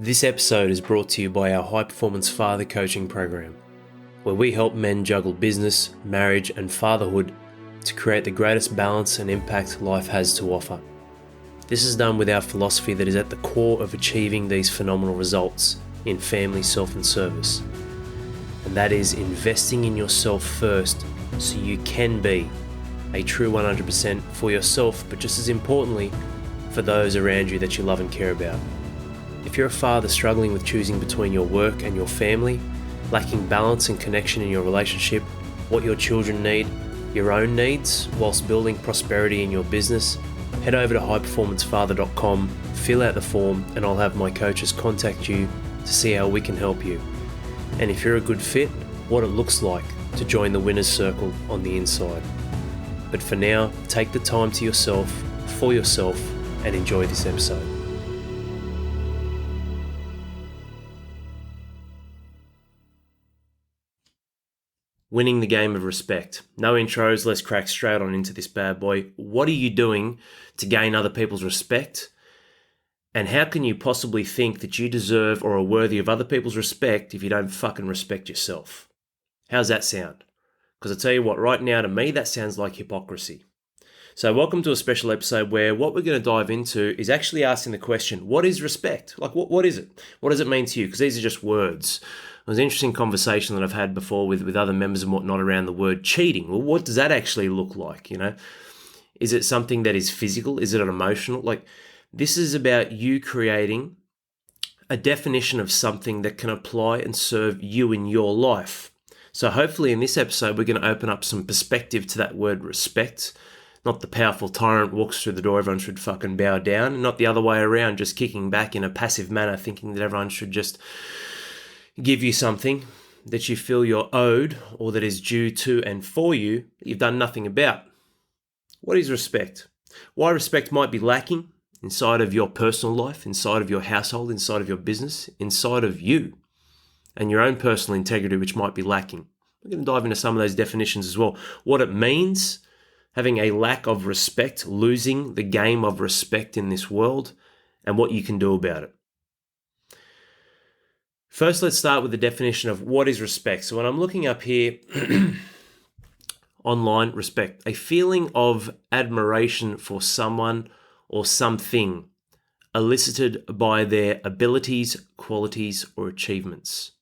This episode is brought to you by our High Performance Father Coaching Program, where we help men juggle business, marriage, and fatherhood to create the greatest balance and impact life has to offer. This is done with our philosophy that is at the core of achieving these phenomenal results in family, self, and service. And that is investing in yourself first so you can be a true 100% for yourself, but just as importantly, for those around you that you love and care about. If you're a father struggling with choosing between your work and your family, lacking balance and connection in your relationship, what your children need, your own needs, whilst building prosperity in your business, head over to highperformancefather.com, fill out the form, and I'll have my coaches contact you to see how we can help you. And if you're a good fit, what it looks like to join the winner's circle on the inside. But for now, take the time to yourself, for yourself, and enjoy this episode. Winning the game of respect. No intros, let's crack straight on into this bad boy. What are you doing to gain other people's respect? And how can you possibly think that you deserve or are worthy of other people's respect if you don't fucking respect yourself? How's that sound? Because I tell you what, right now to me, that sounds like hypocrisy. So welcome to a special episode where what we're going to dive into is actually asking the question, what is respect? Like, what is it? What does it mean to you? Because these are just words. It was an interesting conversation that I've had before with other members and whatnot around the word cheating. Well, what does that actually look like? You know, is it something that is physical? Is it emotional? Like, this is about you creating a definition of something that can apply and serve you in your life. So hopefully in this episode, we're going to open up some perspective to that word respect. Not the powerful tyrant walks through the door, everyone should fucking bow down. And not the other way around, just kicking back in a passive manner, thinking that everyone should just give you something that you feel you're owed or that is due to and for you that you've done nothing about. What is respect? Why respect might be lacking inside of your personal life, inside of your household, inside of your business, inside of you, and your own personal integrity, which might be lacking. We're going to dive into some of those definitions as well. What it means, having a lack of respect, losing the game of respect in this world, and what you can do about it. First, let's start with the definition of what is respect. So when I'm looking up here, online, respect, a feeling of admiration for someone or something elicited by their abilities, qualities, or achievements.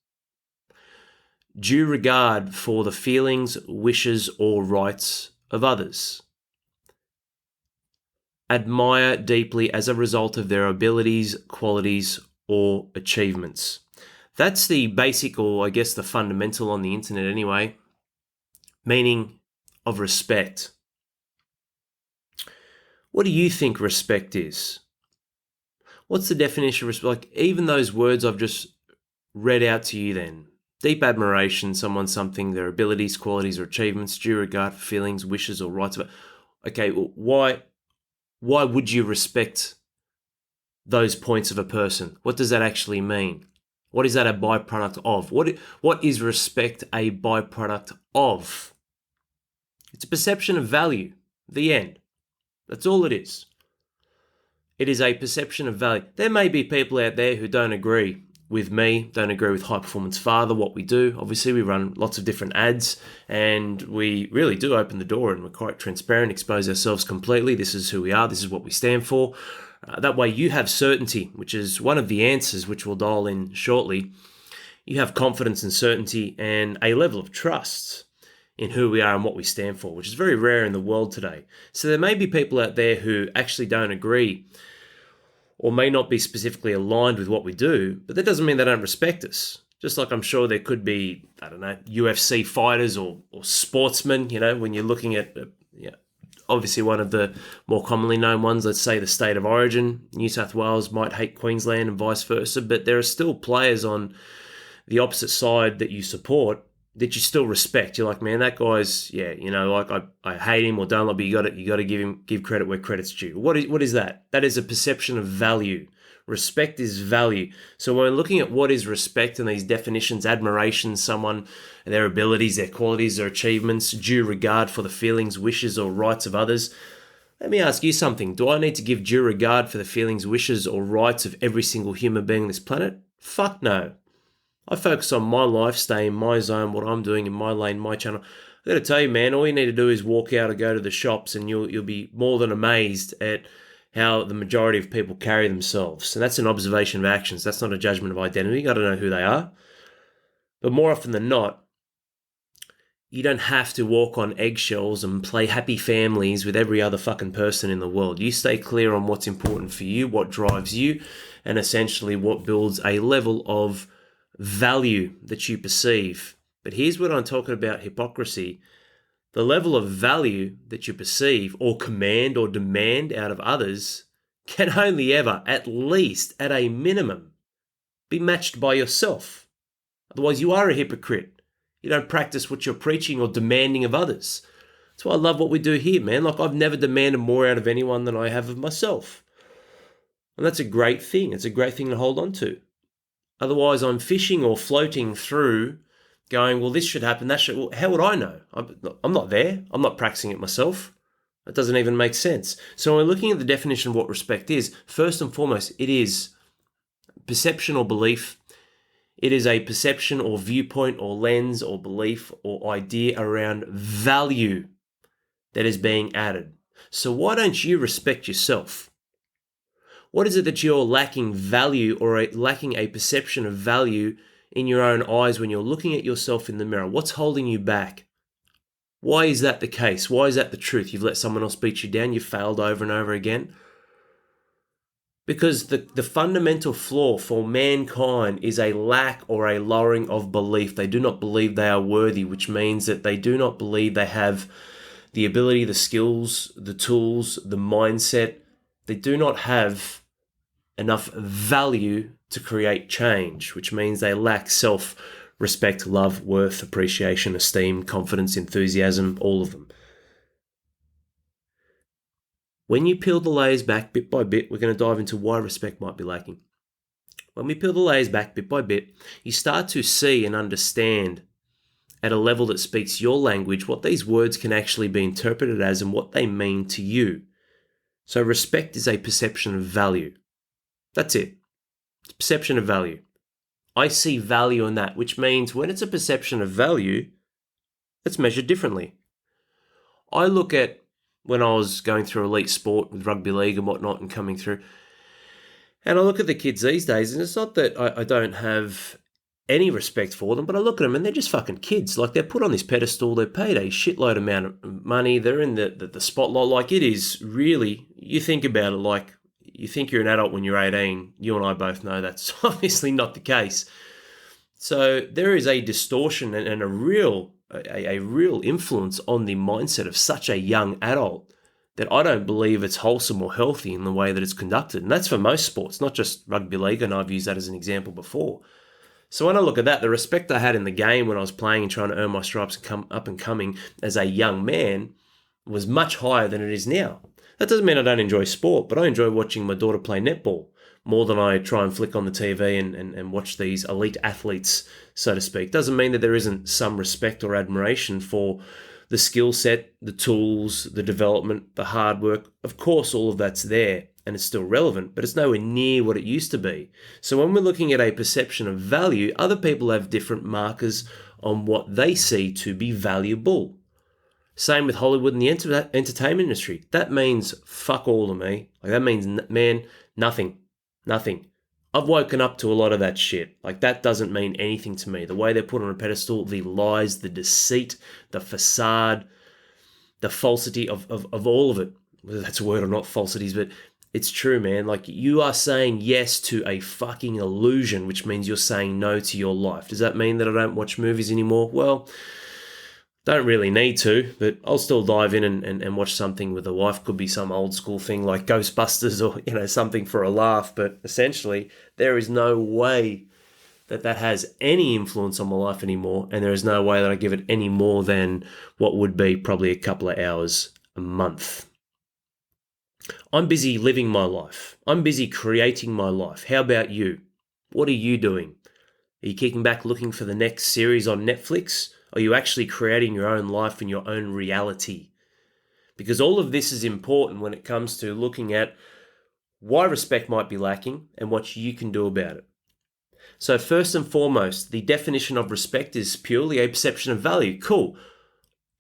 Due regard for the feelings, wishes, or rights of others. Admire deeply as a result of their abilities, qualities, or achievements. That's the basic, or I guess the fundamental on the internet anyway, meaning of respect. What do you think respect is? What's the definition of respect? Like, even those words I've just read out to you then. Deep admiration, someone, something, their abilities, qualities, or achievements, due regard for feelings, wishes, or rights. Okay, well, why would you respect those points of a person? What does that actually mean? What is that a byproduct of? What is respect a byproduct of? It's a perception of value. The end. That's all it is. It is a perception of value. There may be people out there who don't agree with me, don't agree with High Performance Father, what we do. Obviously, we run lots of different ads and we really do open the door and we're quite transparent, expose ourselves completely. This is who we are. This is what we stand for. That way you have certainty, which is one of the answers, which we'll dial in shortly. You have confidence and certainty and a level of trust in who we are and what we stand for, which is very rare in the world today. So there may be people out there who actually don't agree or may not be specifically aligned with what we do, but that doesn't mean they don't respect us. Just like I'm sure there could be, I don't know, UFC fighters or sportsmen, you know, when you're looking at, obviously one of the more commonly known ones, let's say the state of origin. New South Wales might hate Queensland and vice versa, but there are still players on the opposite side that you support that you still respect. You're like, man, that guy's, like I hate him or don't like, but you got to give credit where credit's due. What is that? That is a perception of value. Respect is value. So when we're looking at what is respect and these definitions, admiration, someone, their abilities, their qualities, their achievements, due regard for the feelings, wishes, or rights of others, Let me ask you something. Do I need to give due regard for the feelings, wishes, or rights of every single human being on this planet? Fuck no. I focus on my life, stay in my zone, what I'm doing in my lane, my channel. I gotta tell you, man, all you need to do is walk out or go to the shops and you'll be more than amazed at how the majority of people carry themselves. And that's an observation of actions. That's not a judgment of identity. You gotta know who they are. But more often than not, you don't have to walk on eggshells and play happy families with every other fucking person in the world. You stay clear on what's important for you, what drives you, and essentially what builds a level of value that you perceive. But here's what I'm talking about: hypocrisy. The level of value that you perceive or command or demand out of others can only ever, at least at a minimum, be matched by yourself. Otherwise, you are a hypocrite. You don't practice what you're preaching or demanding of others. That's why I love what we do here, man. Like, I've never demanded more out of anyone than I have of myself. And that's a great thing. It's a great thing to hold on to. Otherwise, I'm fishing or floating through going, well, this should happen, that should... Well, how would I know? I'm not there. I'm not practicing it myself. That doesn't even make sense. So when we're looking at the definition of what respect is, first and foremost, it is perception or belief. It is a perception or viewpoint or lens or belief or idea around value that is being added. So why don't you respect yourself? What is it that you're lacking value or lacking a perception of value in your own eyes when you're looking at yourself in the mirror? What's holding you back? Why is that the case? Why is that the truth? You've let someone else beat you down. You've failed over and over again. Because the fundamental flaw for mankind is a lack or a lowering of belief. They do not believe they are worthy, which means that they do not believe they have the ability, the skills, the tools, the mindset. They do not have enough value to create change, which means they lack self-respect, love, worth, appreciation, esteem, confidence, enthusiasm, all of them. When you peel the layers back bit by bit, we're going to dive into why respect might be lacking. When we peel the layers back bit by bit, you start to see and understand at a level that speaks your language what these words can actually be interpreted as and what they mean to you. So respect is a perception of value. That's it. It's a perception of value. I see value in that, which means when it's a perception of value, it's measured differently. I look at when I was going through elite sport with rugby league and whatnot and coming through, and I look at the kids these days, and it's not that I don't have any respect for them, but I look at them and they're just fucking kids. Like, they're put on this pedestal, they're paid a shitload amount of money, they're in the spotlight. Like, it is really, you think about it, like, you think you're an adult when you're 18. You and I both know that's obviously not the case. So there is a distortion and a real influence on the mindset of such a young adult that I don't believe it's wholesome or healthy in the way that it's conducted. And that's for most sports, not just rugby league, and I've used that as an example before. So when I look at that, the respect I had in the game when I was playing and trying to earn my stripes and come up and coming as a young man was much higher than it is now. That doesn't mean I don't enjoy sport, but I enjoy watching my daughter play netball more than I try and flick on the TV and watch these elite athletes, so to speak. Doesn't mean that there isn't some respect or admiration for the skill set, the tools, the development, the hard work. Of course, all of that's there and it's still relevant, but it's nowhere near what it used to be. So when we're looking at a perception of value, other people have different markers on what they see to be valuable. Same with Hollywood and the entertainment industry. That means fuck all to me. Like, that means, man, nothing. I've woken up to a lot of that shit. Like, that doesn't mean anything to me. The way they're put on a pedestal, the lies, the deceit, the facade, the falsity of all of it. Whether that's a word or not, falsities, but it's true, man. Like, you are saying yes to a fucking illusion, which means you're saying no to your life. Does that mean that I don't watch movies anymore? Well, don't really need to, but I'll still dive in and watch something with the wife. Could be some old school thing like Ghostbusters or, something for a laugh. But essentially, there is no way that has any influence on my life anymore. And there is no way that I give it any more than what would be probably a couple of hours a month. I'm busy living my life. I'm busy creating my life. How about you? What are you doing? Are you kicking back looking for the next series on Netflix? Are you actually creating your own life and your own reality? because all of this is important when it comes to looking at why respect might be lacking and what you can do about it. So first and foremost, the definition of respect is purely a perception of value. Cool.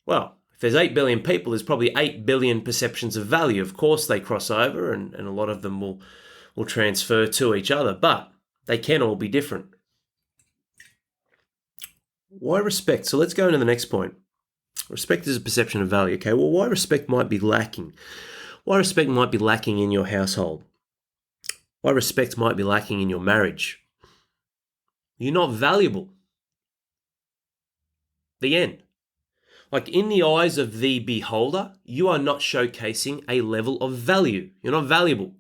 Well, if there's 8 billion people, there's probably 8 billion perceptions of value. Of course, they cross over and a lot of them will transfer to each other, but they can all be different. Why respect? So let's go into the next point. Respect is a perception of value. Okay, well, why respect might be lacking? Why respect might be lacking in your household? Why respect might be lacking in your marriage? You're not valuable. The end. Like, in the eyes of the beholder, you are not showcasing a level of value. You're not valuable.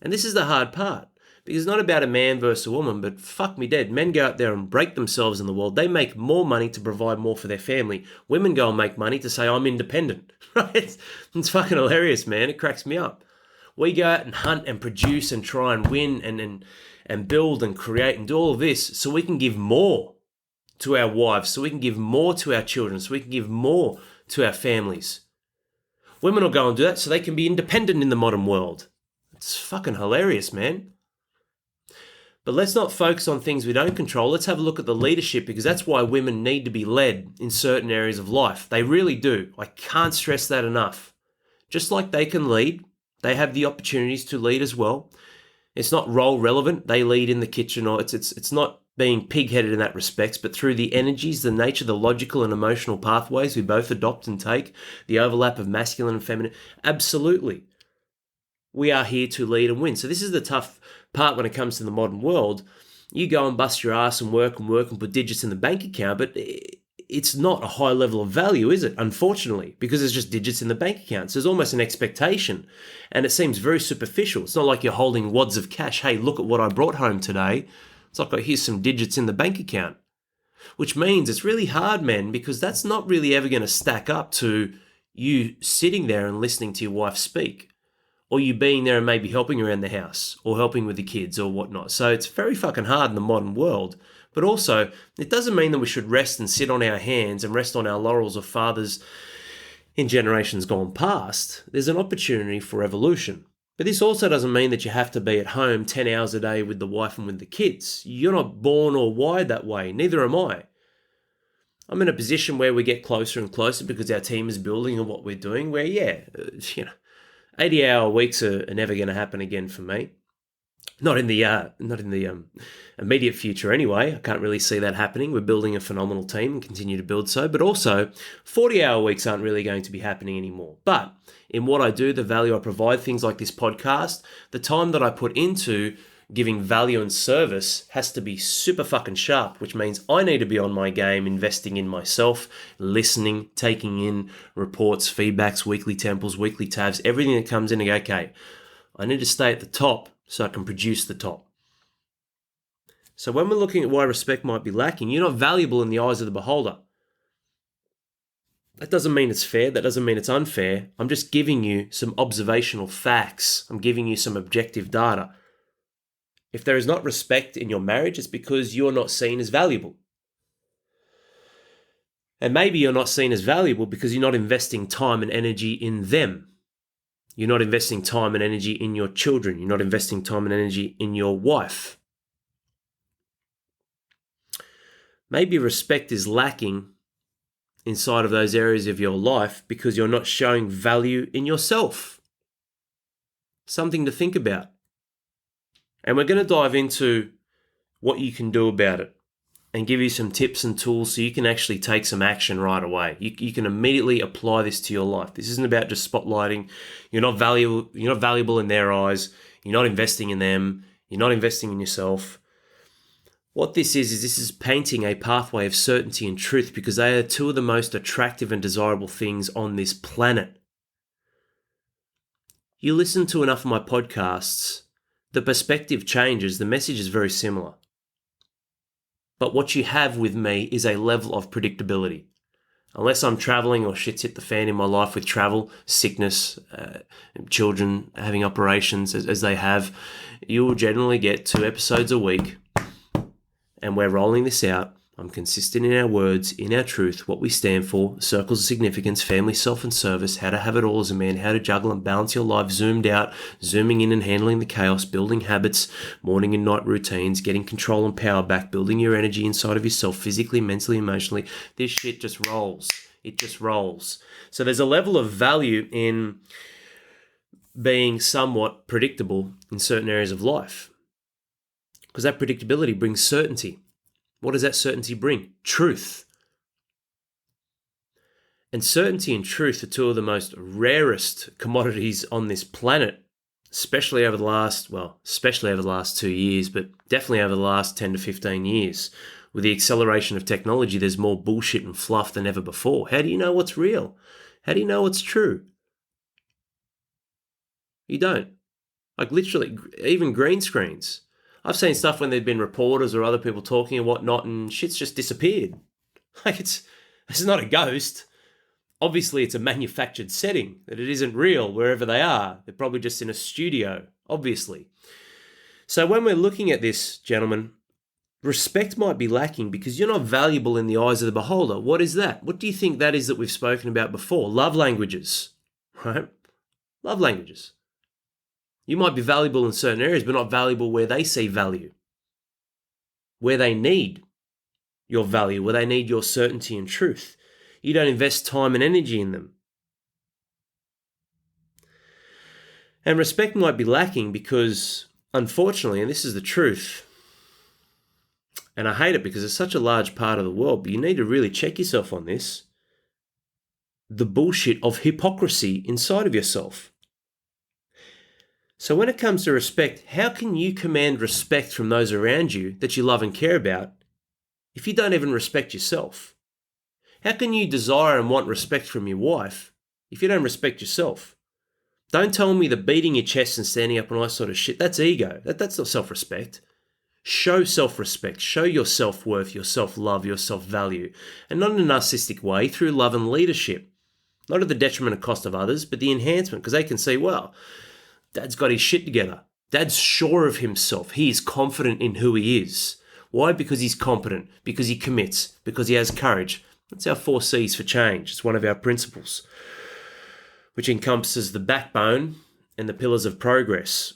And this is the hard part, because it's not about a man versus a woman, but fuck me dead. Men go out there and break themselves in the world. They make more money to provide more for their family. Women go and make money to say, I'm independent. Right? It's fucking hilarious, man. It cracks me up. We go out and hunt and produce and try and win and build and create and do all of this so we can give more to our wives, so we can give more to our children, so we can give more to our families. Women will go and do that so they can be independent in the modern world. It's fucking hilarious, man. But let's not focus on things we don't control. Let's have a look at the leadership, because that's why women need to be led in certain areas of life. They really do. I can't stress that enough. Just like they can lead, they have the opportunities to lead as well. It's not role relevant. They lead in the kitchen, or it's not being pig-headed in that respect, but through the energies, the nature, the logical and emotional pathways we both adopt and take, the overlap of masculine and feminine, absolutely. We are here to lead and win. So this is the tough part when it comes to the modern world. You go and bust your ass and work and put digits in the bank account, but it's not a high level of value, is it? Unfortunately, because it's just digits in the bank account. So there's almost an expectation, and it seems very superficial. It's not like you're holding wads of cash. Hey, look at what I brought home today. It's like, here's some digits in the bank account, which means it's really hard, man, because that's not really ever going to stack up to you sitting there and listening to your wife speak, or you being there and maybe helping around the house or helping with the kids or whatnot. So it's very fucking hard in the modern world. But also, it doesn't mean that we should rest and sit on our hands and rest on our laurels of fathers in generations gone past. There's an opportunity for evolution. But this also doesn't mean that you have to be at home 10 hours a day with the wife and with the kids. You're not born or wired that way. Neither am I. I'm in a position where we get closer and closer because our team is building and what we're doing, where, 80-hour weeks are never going to happen again for me. Not in the immediate future anyway. I can't really see that happening. We're building a phenomenal team and continue to build so. But also, 40-hour weeks aren't really going to be happening anymore. But in what I do, the value I provide, things like this podcast, the time that I put into giving value and service has to be super fucking sharp, which means I need to be on my game, investing in myself, listening, taking in reports, feedbacks, weekly temples, weekly tabs, everything that comes in and go, okay, I need to stay at the top so I can produce the top. So when we're looking at why respect might be lacking, you're not valuable in the eyes of the beholder. That doesn't mean it's fair. That doesn't mean it's unfair. I'm just giving you some observational facts. I'm giving you some objective data. If there is not respect in your marriage, it's because you're not seen as valuable. And maybe you're not seen as valuable because you're not investing time and energy in them. You're not investing time and energy in your children. You're not investing time and energy in your wife. Maybe respect is lacking inside of those areas of your life because you're not showing value in yourself. Something to think about. And we're going to dive into what you can do about it and give you some tips and tools so you can actually take some action right away. You can immediately apply this to your life. This isn't about just spotlighting. You're not valuable in their eyes. You're not investing in them. You're not investing in yourself. What this is painting a pathway of certainty and truth, because they are two of the most attractive and desirable things on this planet. You listen to enough of my podcasts, the perspective changes, the message is very similar. But what you have with me is a level of predictability. Unless I'm traveling or shit's hit the fan in my life with travel, sickness, children having operations as they have, you will generally get 2 episodes a week. And we're rolling this out I'm consistent in our words, in our truth, what we stand for, circles of significance, family, self, and service, how to have it all as a man, how to juggle and balance your life, zoomed out, zooming in and handling the chaos, building habits, morning and night routines, getting control and power back, building your energy inside of yourself, physically, mentally, emotionally. This shit just rolls. It just rolls. So there's a level of value in being somewhat predictable in certain areas of life, because that predictability brings certainty. What does that certainty bring? Truth. And certainty and truth are two of the most rarest commodities on this planet, especially over the last 2 years, but definitely over the last 10 to 15 years. With the acceleration of technology, there's more bullshit and fluff than ever before. How do you know what's real? How do you know what's true? You don't. Like literally, even green screens. I've seen stuff when there've been reporters or other people talking and whatnot, and shit's just disappeared. Like it's not a ghost. Obviously, it's a manufactured setting, that it isn't real wherever they are. They're probably just in a studio, obviously. So when we're looking at this, gentlemen, respect might be lacking because you're not valuable in the eyes of the beholder. What is that? What do you think that is that we've spoken about before? Love languages, right? Love languages. You might be valuable in certain areas, but not valuable where they see value, where they need your value, where they need your certainty and truth. You don't invest time and energy in them. And respect might be lacking because, unfortunately, and this is the truth, and I hate it because it's such a large part of the world, but you need to really check yourself on this, the bullshit of hypocrisy inside of yourself. So when it comes to respect, how can you command respect from those around you that you love and care about if you don't even respect yourself? How can you desire and want respect from your wife if you don't respect yourself? Don't tell me that beating your chest and standing up and all that sort of shit, that's ego. That's not self-respect. Show self-respect. Show your self-worth, your self-love, your self-value. And not in a narcissistic way, through love and leadership. Not at the detriment and cost of others, but the enhancement, because they can see, well, Dad's got his shit together. Dad's sure of himself. He is confident in who he is. Why? Because he's competent, because he commits, because he has courage. That's our 4 C's for change. It's one of our principles, which encompasses the backbone and the pillars of progress.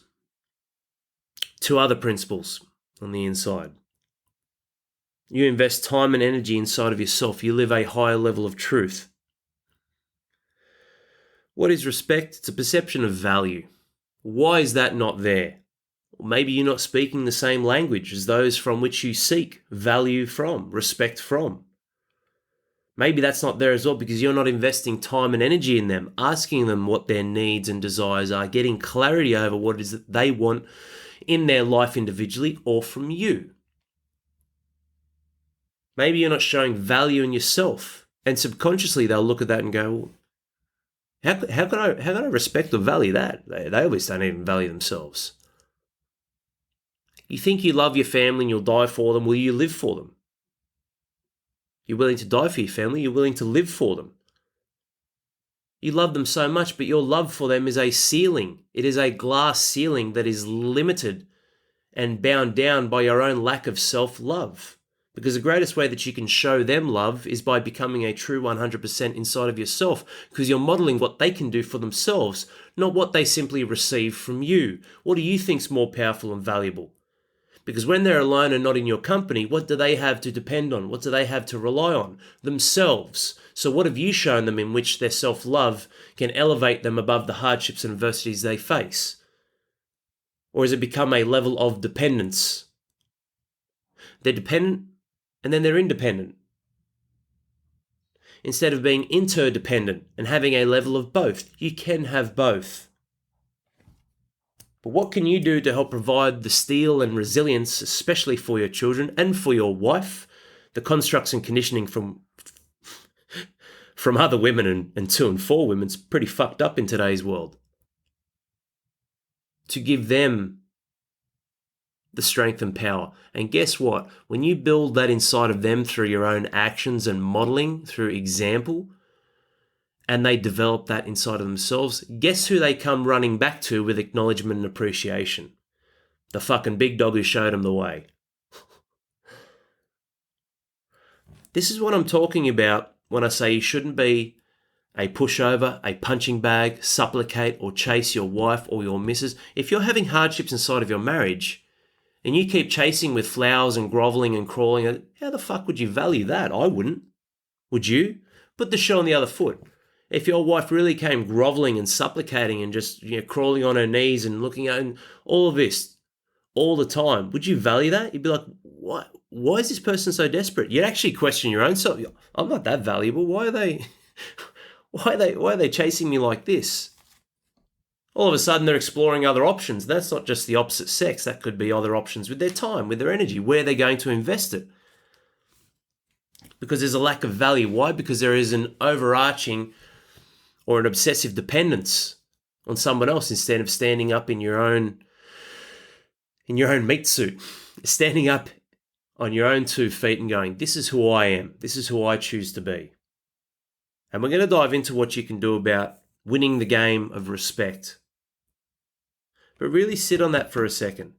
2 other principles on the inside. You invest time and energy inside of yourself. You live a higher level of truth. What is respect? It's a perception of value. Why is that not there? Maybe you're not speaking the same language as those from which you seek value from, respect from. Maybe that's not there as well because you're not investing time and energy in them, asking them what their needs and desires are, getting clarity over what it is that they want in their life individually or from you. Maybe you're not showing value in yourself, and subconsciously they'll look at that and go, well, how can I respect or value that? They obviously don't even value themselves. You think you love your family and you'll die for them. Will you live for them? You're willing to die for your family. You're willing to live for them. You love them so much, but your love for them is a ceiling. It is a glass ceiling that is limited and bound down by your own lack of self-love. Because the greatest way that you can show them love is by becoming a true 100% inside of yourself, because you're modeling what they can do for themselves, not what they simply receive from you. What do you think's more powerful and valuable? Because when they're alone and not in your company, what do they have to depend on? What do they have to rely on? Themselves. So what have you shown them in which their self-love can elevate them above the hardships and adversities they face? Or has it become a level of dependence? They're dependent and then they're independent. Instead of being interdependent and having a level of both, you can have both. But what can you do to help provide the steel and resilience, especially for your children and for your wife? The constructs and conditioning from other women and to and for women is pretty fucked up in today's world. To give them the strength and power. And guess what? When you build that inside of them through your own actions and modeling, through example, and they develop that inside of themselves, guess who they come running back to with acknowledgement and appreciation? The fucking big dog who showed them the way. This is what I'm talking about when I say you shouldn't be a pushover, a punching bag, supplicate or chase your wife or your missus. If you're having hardships inside of your marriage and you keep chasing with flowers and groveling and crawling, how the fuck would you value that? I wouldn't. Would you? Put the shoe on the other foot. If your wife really came groveling and supplicating and just crawling on her knees and looking at and all of this all the time, would you value that? You'd be like, why? Why is this person so desperate? You'd actually question your own self. I'm not that valuable. Why are they? Why are they chasing me like this? All of a sudden, they're exploring other options. That's not just the opposite sex. That could be other options with their time, with their energy, where they're going to invest it. Because there's a lack of value. Why? Because there is an overarching or an obsessive dependence on someone else instead of standing up in your own meat suit, standing up on your own 2 feet and going, this is who I am. This is who I choose to be. And we're going to dive into what you can do about winning the game of respect. But really sit on that for a second.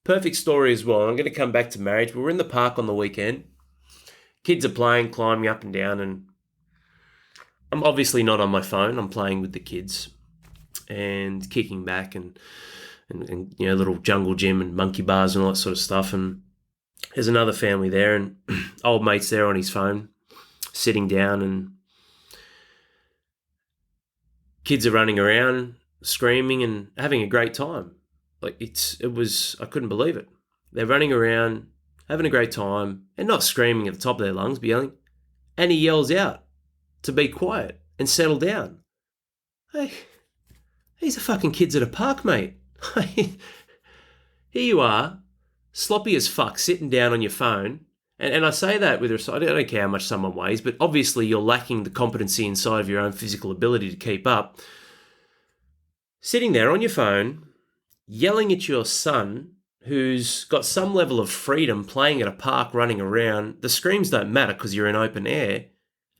Perfect story as well. I'm going to come back to marriage. We were in the park on the weekend. Kids are playing, climbing up and down, and I'm obviously not on my phone. I'm playing with the kids and kicking back and little jungle gym and monkey bars and all that sort of stuff. And there's another family there, and old mate's there on his phone, sitting down, and kids are running around, screaming and having a great time. I couldn't believe it. They're running around, having a great time, and not screaming at the top of their lungs, but yelling. And he yells out to be quiet and settle down. Hey, these are fucking kids at a park, mate. Here you are, sloppy as fuck, sitting down on your phone. And I say that with respect. I don't care how much someone weighs, but obviously you're lacking the competency inside of your own physical ability to keep up. Sitting there on your phone, yelling at your son, who's got some level of freedom playing at a park, running around. The screams don't matter because you're in open air.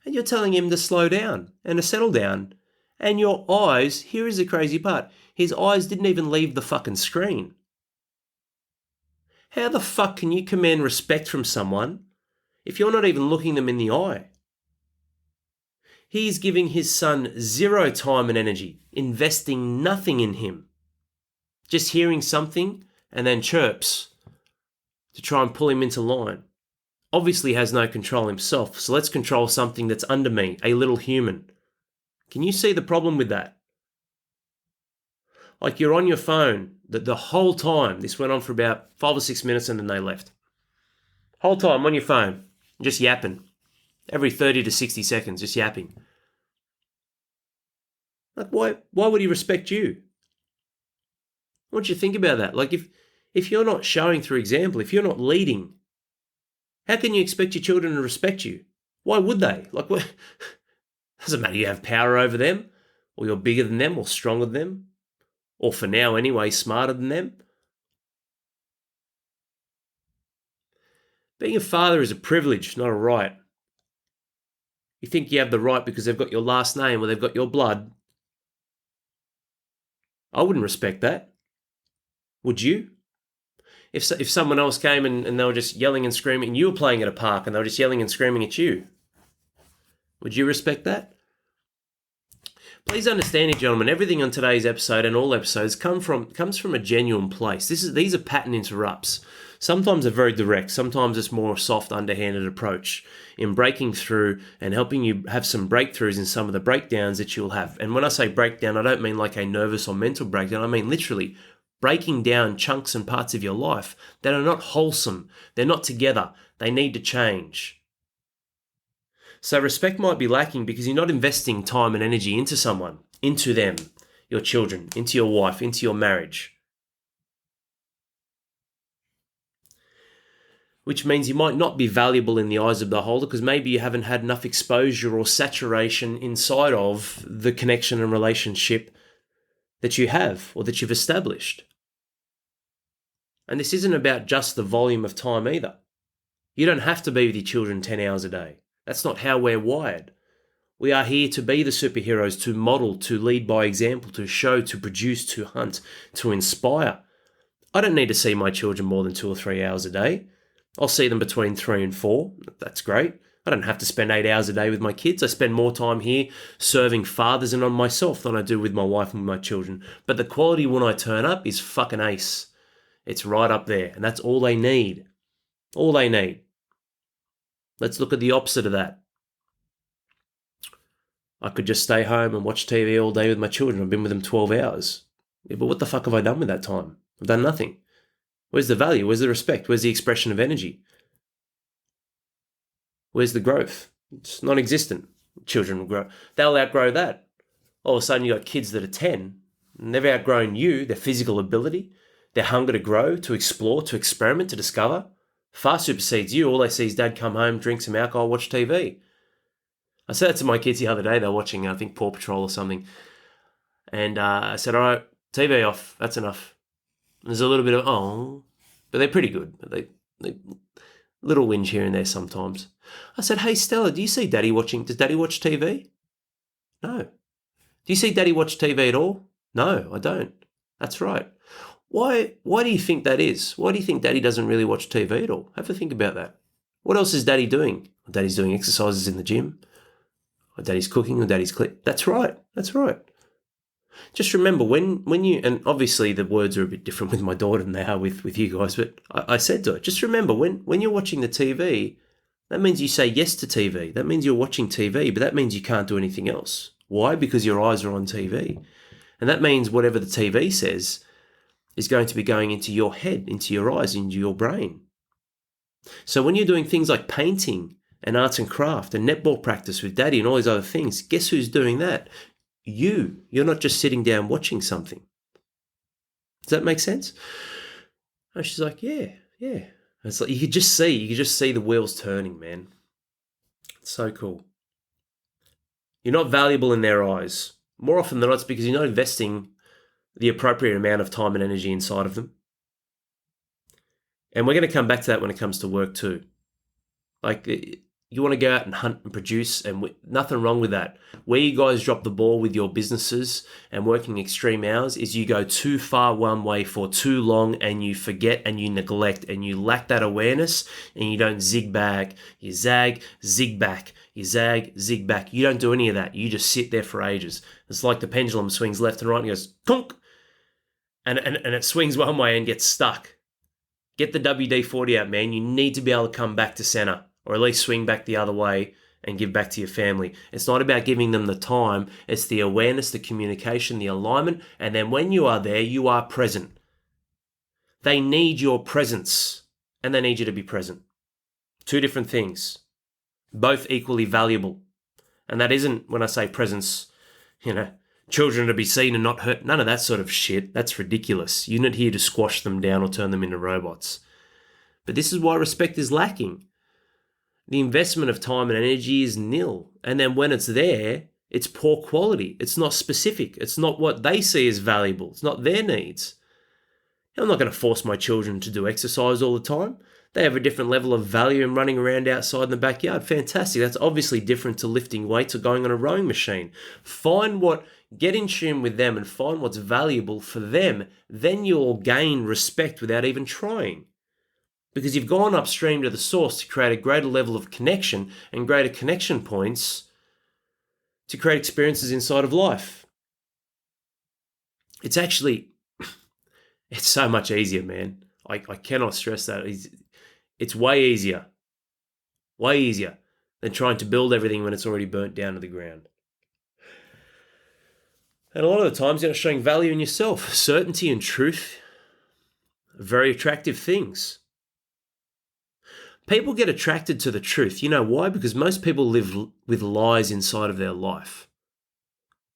And you're telling him to slow down and to settle down. And your eyes, here is the crazy part, his eyes didn't even leave the fucking screen. How the fuck can you command respect from someone if you're not even looking them in the eye? He's giving his son 0 time and energy, investing nothing in him. Just hearing something and then chirps to try and pull him into line. Obviously has no control himself, so let's control something that's under me, a little human. Can you see the problem with that? Like you're on your phone the whole time. This went on for about 5 or 6 minutes and then they left. Whole time on your phone, just yapping. Every 30 to 60 seconds, just yapping. Like why would he respect you? What do you think about that? Like if you're not showing through example, if you're not leading, how can you expect your children to respect you? Why would they? Like what? Doesn't matter you have power over them, or you're bigger than them, or stronger than them, or for now anyway, smarter than them. Being a father is a privilege, not a right. You think you have the right because they've got your last name or they've got your blood. I wouldn't respect that. Would you? If someone else came and they were just yelling and screaming, and you were playing at a park and they were just yelling and screaming at you, would you respect that? Please understand, gentlemen, everything on today's episode and all episodes comes from a genuine place. These are pattern interrupts. Sometimes they're very direct. Sometimes it's more soft, underhanded approach in breaking through and helping you have some breakthroughs in some of the breakdowns that you'll have. And when I say breakdown, I don't mean like a nervous or mental breakdown. I mean literally breaking down chunks and parts of your life that are not wholesome. They're not together. They need to change. So respect might be lacking because you're not investing time and energy into someone, into them, your children, into your wife, into your marriage. Which means you might not be valuable in the eyes of the beholder because maybe you haven't had enough exposure or saturation inside of the connection and relationship that you have or that you've established. And this isn't about just the volume of time either. You don't have to be with your children 10 hours a day. That's not how we're wired. We are here to be the superheroes, to model, to lead by example, to show, to produce, to hunt, to inspire. I don't need to see my children more than 2 or 3 hours a day. I'll see them between 3 and 4. That's great. I don't have to spend 8 hours a day with my kids. I spend more time here serving fathers and on myself than I do with my wife and my children. But the quality when I turn up is fucking ace. It's right up there, and that's all they need. All they need. Let's look at the opposite of that. I could just stay home and watch TV all day with my children. I've been with them 12 hours. Yeah, but what the fuck have I done with that time? I've done nothing. Where's the value? Where's the respect? Where's the expression of energy? Where's the growth? It's non-existent. Children will grow. They'll outgrow that. All of a sudden you got kids that are 10 and they've outgrown you, their physical ability, their hunger to grow, to explore, to experiment, to discover. Far supersedes you. All they see is dad come home, drink some alcohol, watch TV. I said that to my kids the other day. They were watching, I think, Paw Patrol or something. And I said, all right, TV off. That's enough. And there's a little bit of, oh, but they're pretty good. They little whinge here and there sometimes. I said, hey, Stella, do you see Daddy watching? Does Daddy watch TV? No. Do you see Daddy watch TV at all? No, I don't. That's right. Why do you think that is? Why do you think Daddy doesn't really watch TV at all? Have a think about that. What else is Daddy doing? Well, Daddy's doing exercises in the gym. Or Daddy's cooking, or Daddy's cleaning. That's right. That's right. Just remember when you, and obviously the words are a bit different with my daughter than they are with you guys, but I said to her, just remember when you're watching the TV, that means you say yes to TV. That means you're watching TV, but that means you can't do anything else. Why? Because your eyes are on TV. And that means whatever the TV says is going to be going into your head, into your eyes, into your brain. So when you're doing things like painting and arts and craft and netball practice with Daddy and all these other things, guess who's doing that? You're not just sitting down watching something. Does that make sense? And she's like, yeah. It's like you could just see the wheels turning, man. It's so cool. You're not valuable in their eyes. More often than not, it's because you're not investing the appropriate amount of time and energy inside of them. And we're going to come back to that when it comes to work too. Like, you want to go out and hunt and produce, and nothing wrong with that. Where you guys drop the ball with your businesses and working extreme hours is you go too far one way for too long, and you forget and you neglect and you lack that awareness, and you don't zig back. You zag, zig back. You zag, zig back. You don't do any of that. You just sit there for ages. It's like the pendulum swings left and right and goes tonk, and it swings one way and gets stuck. Get the WD-40 out, man. You need to be able to come back to center, or at least swing back the other way and give back to your family. It's not about giving them the time. It's the awareness, the communication, the alignment. And then when you are there, you are present. They need your presence, and they need you to be present. Two different things, both equally valuable. And that isn't, when I say presence, children are to be seen and not hurt. None of that sort of shit. That's ridiculous. You're not here to squash them down or turn them into robots. But this is why respect is lacking. The investment of time and energy is nil. And then when it's there, it's poor quality. It's not specific. It's not what they see as valuable. It's not their needs. I'm not going to force my children to do exercise all the time. They have a different level of value in running around outside in the backyard. Fantastic. That's obviously different to lifting weights or going on a rowing machine. Get in tune with them and find what's valuable for them. Then you'll gain respect without even trying. Because you've gone upstream to the source to create a greater level of connection and greater connection points to create experiences inside of life. It's so much easier, man. I cannot stress that. It's way easier than trying to build everything when it's already burnt down to the ground. And a lot of the times you're not showing value in yourself. Certainty and truth are very attractive things. People get attracted to the truth. You know why? Because most people live with lies inside of their life.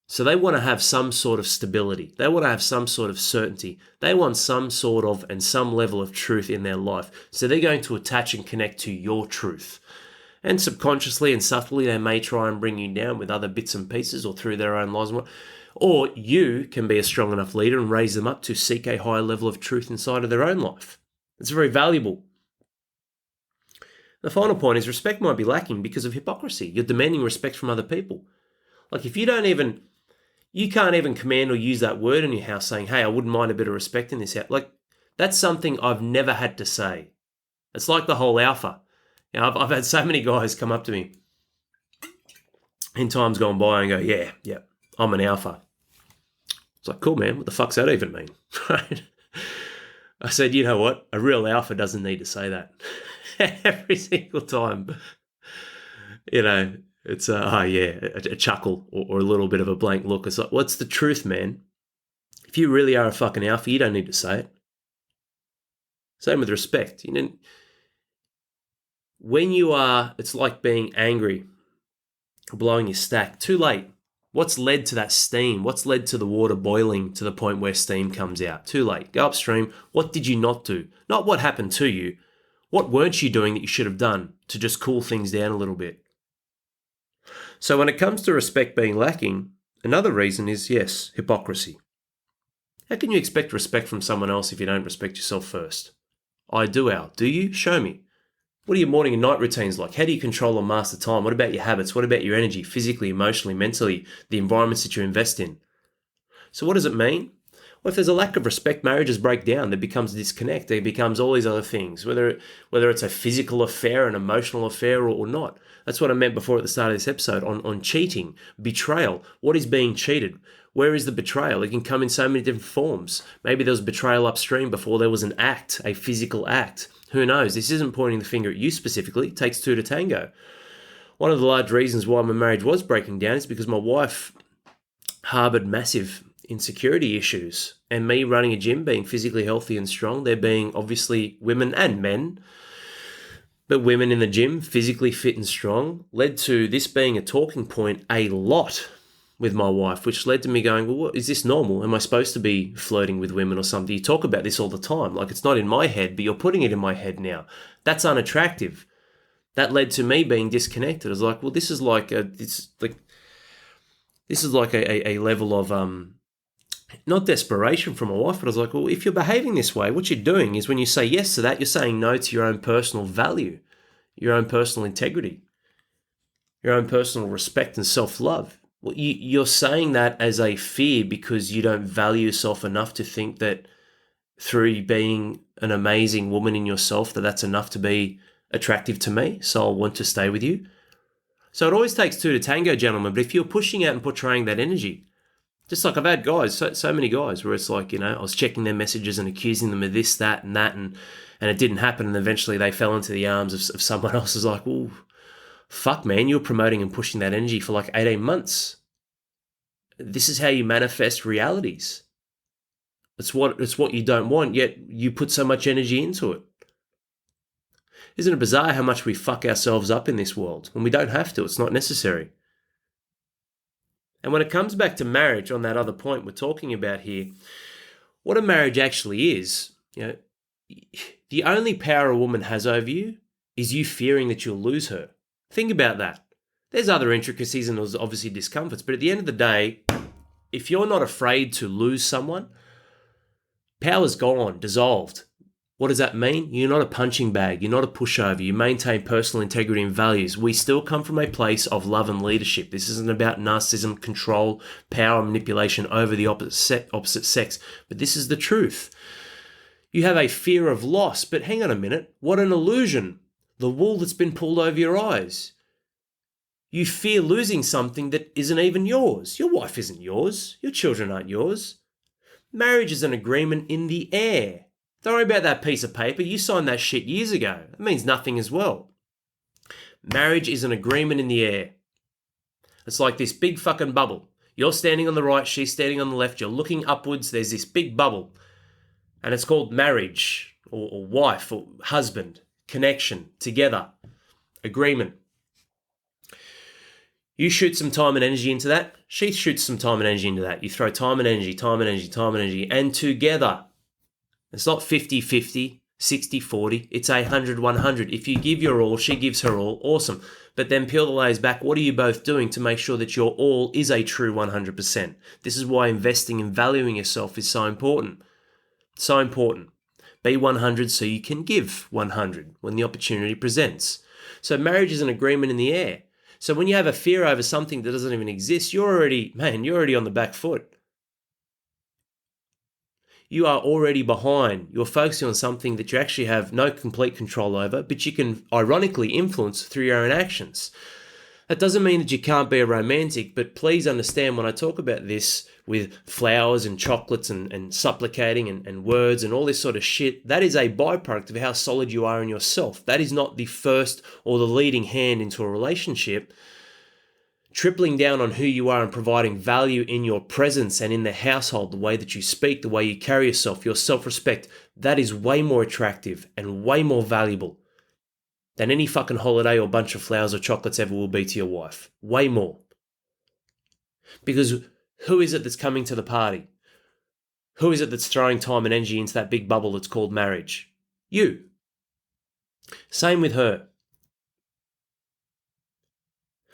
So they want to have some sort of stability. They want to have some sort of certainty. They want some sort of and some level of truth in their life. So they're going to attach and connect to your truth. And subconsciously and subtly, they may try and bring you down with other bits and pieces or through their own lies. Or you can be a strong enough leader and raise them up to seek a higher level of truth inside of their own life. It's very valuable. The final point is respect might be lacking because of hypocrisy. You're demanding respect from other people. Like if you can't even command or use that word in your house saying, hey, I wouldn't mind a bit of respect in this house. Like that's something I've never had to say. It's like the whole alpha. I've had so many guys come up to me in times gone by and go, yeah, I'm an alpha. It's like, cool, man. What the fuck's that even mean? Right? I said, you know what? A real alpha doesn't need to say that. Every single time. It's a chuckle or a little bit of a blank look. It's like, what's the truth, man? If you really are a fucking alpha, you don't need to say it. Same with respect. When you are, it's like being angry, blowing your stack. Too late. What's led to that steam? What's led to the water boiling to the point where steam comes out? Too late. Go upstream. What did you not do? Not what happened to you. What weren't you doing that you should have done to just cool things down a little bit? So when it comes to respect being lacking, another reason is, yes, hypocrisy. How can you expect respect from someone else if you don't respect yourself first? I do, Al. Do you? Show me. What are your morning and night routines like? How do you control or master time? What about your habits? What about your energy, physically, emotionally, mentally, the environments that you invest in? So what does it mean? Well, if there's a lack of respect, marriages break down. There becomes a disconnect. There becomes all these other things, whether it's a physical affair, an emotional affair, or not. That's what I meant before at the start of this episode on cheating, betrayal. What is being cheated? Where is the betrayal? It can come in so many different forms. Maybe there was betrayal upstream before there was an act, a physical act. Who knows? This isn't pointing the finger at you specifically. It takes two to tango. One of the large reasons why my marriage was breaking down is because my wife harbored massive insecurity issues, and me running a gym, being physically healthy and strong, there being obviously women and men, but women in the gym, physically fit and strong, led to this being a talking point a lot with my wife, which led to me going, well, what, is this normal? Am I supposed to be flirting with women or something? You talk about this all the time. Like, it's not in my head, but you're putting it in my head now. That's unattractive. That led to me being disconnected. I was like, well, this is like a level of not desperation from my wife, but I was like, well, if you're behaving this way, what you're doing is when you say yes to that, you're saying no to your own personal value, your own personal integrity, your own personal respect and self-love. Well, you're saying that as a fear because you don't value yourself enough to think that through being an amazing woman in yourself, that's enough to be attractive to me, so I'll want to stay with you. So it always takes two to tango, gentlemen, but if you're pushing out and portraying that energy, just like I've had guys, so many guys, where it's like, I was checking their messages and accusing them of this, that, and that, and it didn't happen, and eventually they fell into the arms of someone else. Is like, well, fuck, man, you're promoting and pushing that energy for like 18 months. This is how you manifest realities. It's what you don't want, yet you put so much energy into it. Isn't it bizarre how much we fuck ourselves up in this world when we don't have to? It's not necessary. And when it comes back to marriage, on that other point we're talking about here, what a marriage actually is, the only power a woman has over you is you fearing that you'll lose her. Think about that. There's other intricacies and there's obviously discomforts, but at the end of the day, if you're not afraid to lose someone, power's gone, dissolved. What does that mean? You're not a punching bag. You're not a pushover. You maintain personal integrity and values. We still come from a place of love and leadership. This isn't about narcissism, control, power, manipulation over the opposite sex. But this is the truth. You have a fear of loss, but hang on a minute. What an illusion. The wool that's been pulled over your eyes. You fear losing something that isn't even yours. Your wife isn't yours. Your children aren't yours. Marriage is an agreement in the air. Don't worry about that piece of paper. You signed that shit years ago. It means nothing as well. Marriage is an agreement in the air. It's like this big fucking bubble. You're standing on the right, she's standing on the left. You're looking upwards. There's this big bubble. And it's called marriage or wife or husband, connection, together, agreement. You shoot some time and energy into that. She shoots some time and energy into that. You throw time and energy, and together. It's not 50-50, 60-40. It's 100-100. If you give your all, she gives her all, awesome. But then peel the layers back. What are you both doing to make sure that your all is a true 100%? This is why investing and valuing yourself is so important. So important. Be 100 so you can give 100 when the opportunity presents. So marriage is an agreement in the air. So when you have a fear over something that doesn't even exist, you're already on the back foot. you are already behind. You're focusing on something that you actually have no complete control over, but you can ironically influence through your own actions. That doesn't mean that you can't be a romantic, but please understand when I talk about this with flowers and chocolates and supplicating and words and all this sort of shit, that is a byproduct of how solid you are in yourself. That is not the first or the leading hand into a relationship. Tripling down on who you are and providing value in your presence and in the household, the way that you speak, the way you carry yourself, your self-respect, that is way more attractive and way more valuable than any fucking holiday or bunch of flowers or chocolates ever will be to your wife. Way more. Because who is it that's coming to the party? Who is it that's throwing time and energy into that big bubble that's called marriage? You. Same with her.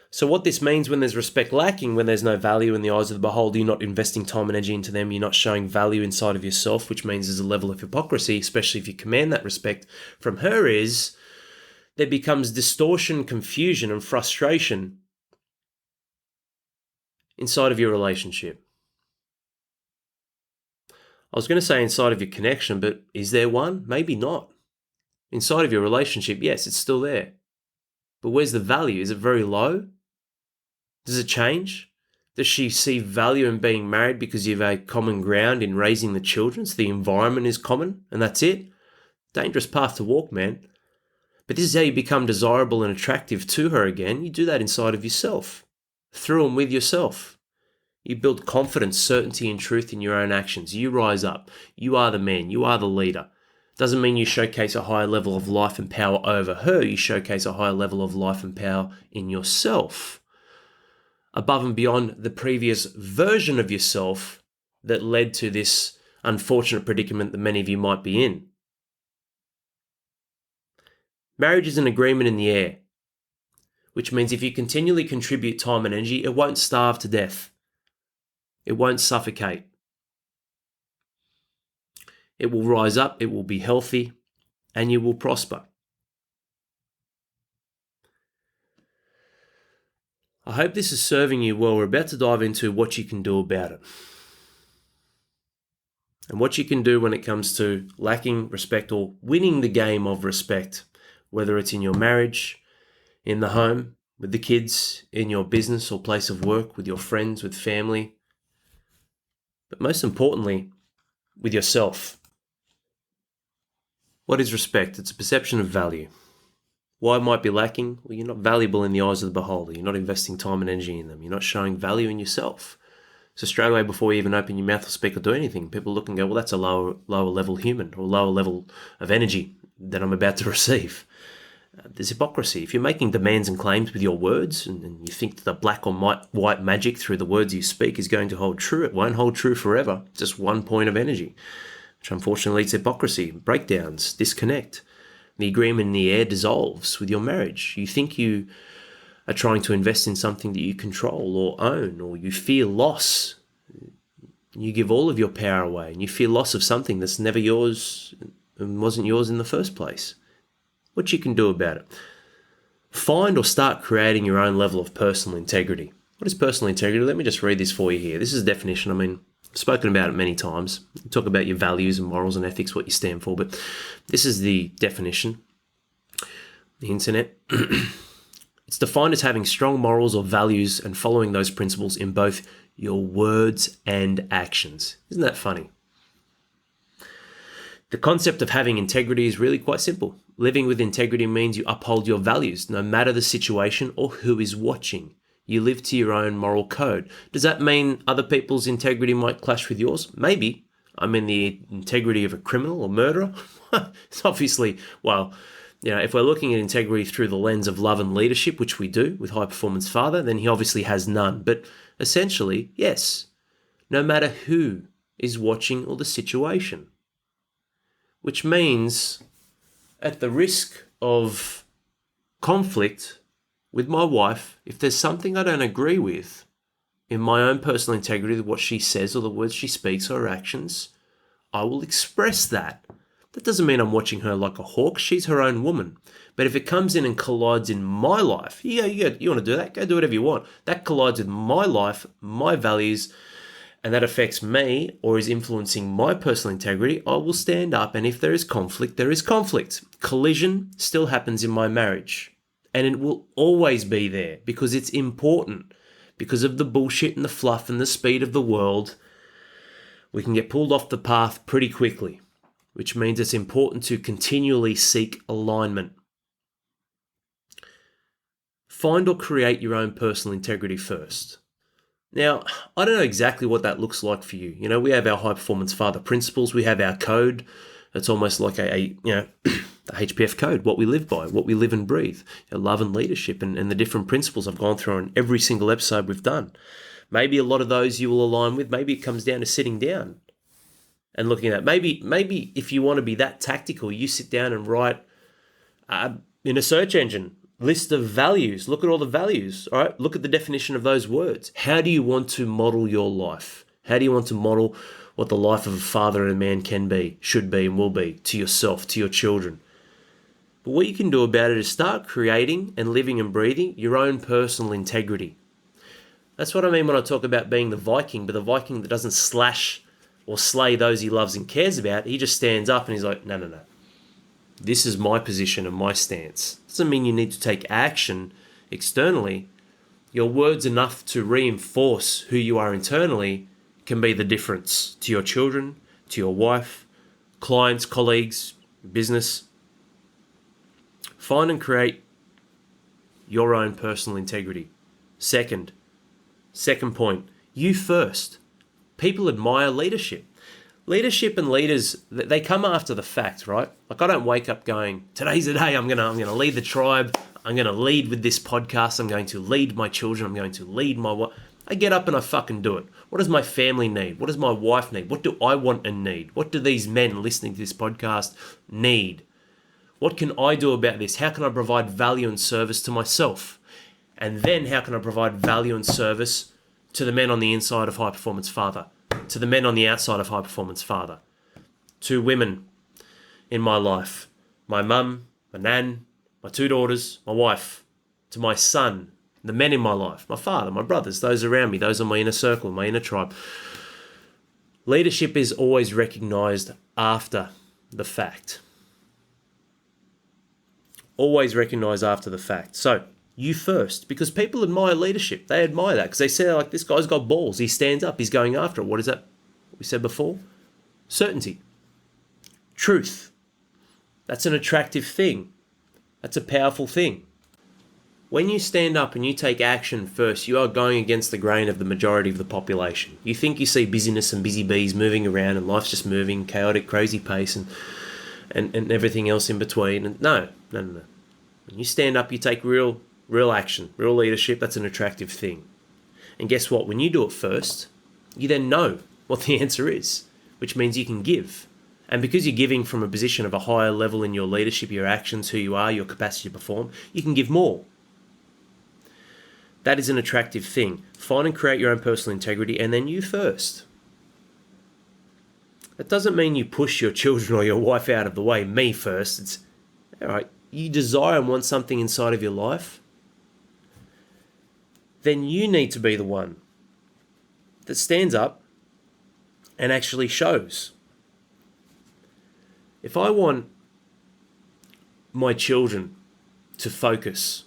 So what this means when there's respect lacking, when there's no value in the eyes of the beholder, you're not investing time and energy into them, you're not showing value inside of yourself, which means there's a level of hypocrisy, especially if you command that respect from her, is there becomes distortion, confusion, and frustration inside of your relationship. I was going to say inside of your connection, but is there one? Maybe not. Inside of your relationship, yes, it's still there. But where's the value? Is it very low? Does it change? Does she see value in being married because you have a common ground in raising the children, so the environment is common, and that's it? Dangerous path to walk, man. But this is how you become desirable and attractive to her again. You do that inside of yourself, through and with yourself. You build confidence, certainty, and truth in your own actions. You rise up. You are the man. You are the leader. Doesn't mean you showcase a higher level of life and power over her. You showcase a higher level of life and power in yourself, above and beyond the previous version of yourself that led to this unfortunate predicament that many of you might be in. Marriage is an agreement in the air, which means if you continually contribute time and energy, it won't starve to death. It won't suffocate. It will rise up, it will be healthy, and you will prosper. I hope this is serving you well. We're about to dive into what you can do about it. And what you can do when it comes to lacking respect or winning the game of respect, whether it's in your marriage, in the home, with the kids, in your business or place of work, with your friends, with family, but most importantly, with yourself. What is respect? It's a perception of value. Why it might be lacking? Well, you're not valuable in the eyes of the beholder. You're not investing time and energy in them. You're not showing value in yourself. So straight away, before you even open your mouth or speak or do anything, people look and go, well, that's a lower level human or lower level of energy that I'm about to receive. There's hypocrisy. If you're making demands and claims with your words and you think that the black or white magic through the words you speak is going to hold true, it won't hold true forever. Just one point of energy, which unfortunately leads to hypocrisy, breakdowns, disconnect. The agreement in the air dissolves with your marriage. You think you are trying to invest in something that you control or own, or you fear loss. You give all of your power away and you fear loss of something that's never yours and wasn't yours in the first place. What you can do about it? Find or start creating your own level of personal integrity. What is personal integrity? Let me just read this for you here. This is a definition. I've spoken about it many times. Talk about your values and morals and ethics, what you stand for, but this is the definition. The internet. It's defined as having strong morals or values and following those principles in both your words and actions. Isn't that funny? The concept of having integrity is really quite simple. Living with integrity means you uphold your values, no matter the situation or who is watching. You live to your own moral code. Does that mean other people's integrity might clash with yours? Maybe. The integrity of a criminal or murderer? It's obviously, if we're looking at integrity through the lens of love and leadership, which we do with High Performance Father, then he obviously has none. But essentially, yes, no matter who is watching or the situation. Which means, at the risk of conflict with my wife, if there's something I don't agree with in my own personal integrity, what she says or the words she speaks or her actions, I will express that. That doesn't mean I'm watching her like a hawk. She's her own woman. But if it comes in and collides in my life, you want to do that? Go do whatever you want. That collides with my life, my values, and that affects me or is influencing my personal integrity, I will stand up, and if there is conflict, there is conflict. Collision still happens in my marriage, and it will always be there because it's important. Because of the bullshit and the fluff and the speed of the world, we can get pulled off the path pretty quickly, which means it's important to continually seek alignment. Find or create your own personal integrity first. Now, I don't know exactly what that looks like for you. You know, we have our high performance father principles. We have our code. It's almost like the HPF code, what we live by, what we live and breathe, love and leadership, and the different principles I've gone through on every single episode we've done. Maybe a lot of those you will align with. Maybe it comes down to sitting down and looking at that. Maybe if you want to be that tactical, you sit down and write in a search engine, list of values. Look at all the values, all right? Look at the definition of those words. How do you want to model your life? How do you want to model what the life of a father and a man can be, should be, and will be to yourself, to your children? But what you can do about it is start creating and living and breathing your own personal integrity. That's what I mean when I talk about being the Viking, but the Viking that doesn't slash or slay those he loves and cares about. He just stands up and he's like, no. This is my position and my stance. Doesn't mean you need to take action externally. Your words enough to reinforce who you are internally can be the difference to your children, to your wife, clients, colleagues, business. Find and create your own personal integrity. Second point, you first. People admire leadership. Leadership and leaders, they come after the fact, right? Like, I don't wake up going, today's the day, I'm gonna lead the tribe, I'm gonna lead with this podcast, I'm going to lead my children, I'm going to lead my wife. I get up and I fucking do it. What does my family need? What does my wife need? What do I want and need? What do these men listening to this podcast need? What can I do about this? How can I provide value and service to myself? And then how can I provide value and service to the men on the inside of High Performance Father? To the men on the outside of High Performance Father, to women in my life, my mum, my nan, my two daughters, my wife, to my son, the men in my life, my father, my brothers, those around me, those on my inner circle, my inner tribe. Leadership is always recognized after the fact. Always recognized after the fact. So, you first, because people admire leadership. They admire that because they say, like, this guy's got balls. He stands up. He's going after it. What is that we said before? Certainty. Truth. That's an attractive thing. That's a powerful thing. When you stand up and you take action first, you are going against the grain of the majority of the population. You think you see busyness and busy bees moving around and life's just moving, chaotic, crazy pace and everything else in between. And no. When you stand up, you take real action, real leadership. That's an attractive thing. And guess what? When you do it first, you then know what the answer is, which means you can give. And because you're giving from a position of a higher level in your leadership, your actions, who you are, your capacity to perform, you can give more. That is an attractive thing. Find and create your own personal integrity, and then you first. That doesn't mean you push your children or your wife out of the way, me first. It's, all right, you desire and want something inside of your life, then you need to be the one that stands up and actually shows. If I want my children to focus,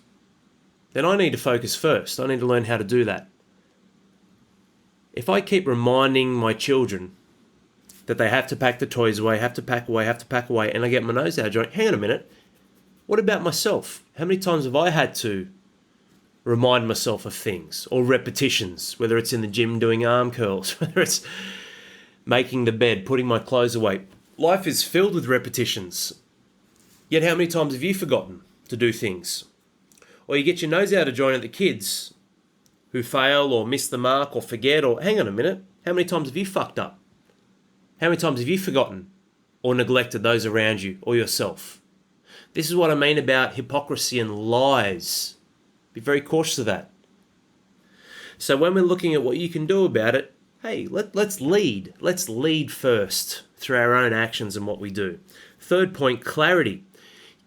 then I need to focus first. I need to learn how to do that. If I keep reminding my children that they have to pack the toys away, have to pack away, and I get my nose out of joint, hang on a minute, what about myself? How many times have I had to remind myself of things or repetitions, whether it's in the gym doing arm curls, whether it's making the bed, putting my clothes away? Life is filled with repetitions. Yet how many times have you forgotten to do things? Or you get your nose out of joint at the kids who fail or miss the mark or forget, or hang on a minute, how many times have you fucked up? How many times have you forgotten or neglected those around you or yourself? This is what I mean about hypocrisy and lies. Be very cautious of that. So when we're looking at what you can do about it, hey, let's lead. Let's lead first through our own actions and what we do. Third point, clarity.